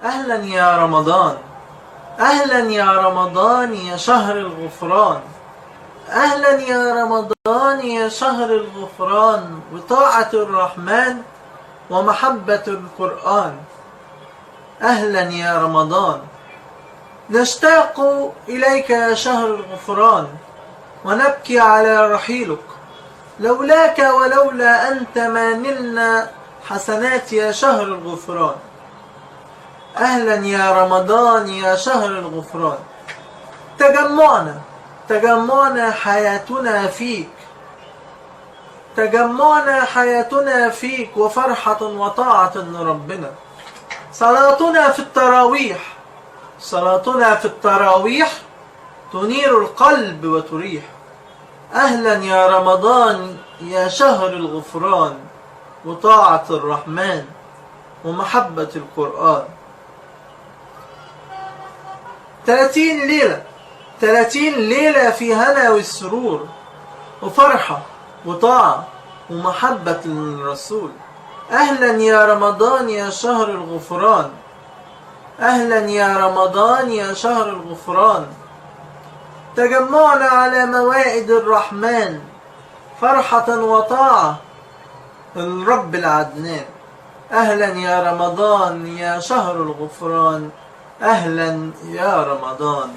أهلا يا رمضان، أهلا يا رمضان يا شهر الغفران، أهلا يا رمضان يا شهر الغفران وطاعة الرحمن ومحبة القرآن. أهلا يا رمضان، نشتاق إليك يا شهر الغفران ونبكي على رحيلك، لولاك ولولا أنت ما نلنا حسنات يا شهر الغفران. أهلا يا رمضان يا شهر الغفران، تجمعنا حياتنا فيك، تجمعنا حياتنا فيك وفرحة وطاعة لربنا. صلاتنا في التراويح تنير القلب وتريح. أهلا يا رمضان يا شهر الغفران وطاعة الرحمن ومحبة القرآن. 30 ليلة في هنا والسرور وفرحة وطاعة ومحبة للرسول. أهلا يا رمضان يا شهر الغفران، أهلا يا رمضان يا شهر الغفران. تجمعنا على موائد الرحمن، فرحة وطاعة للرب العدنان. أهلا يا رمضان يا شهر الغفران، أهلا يا رمضان.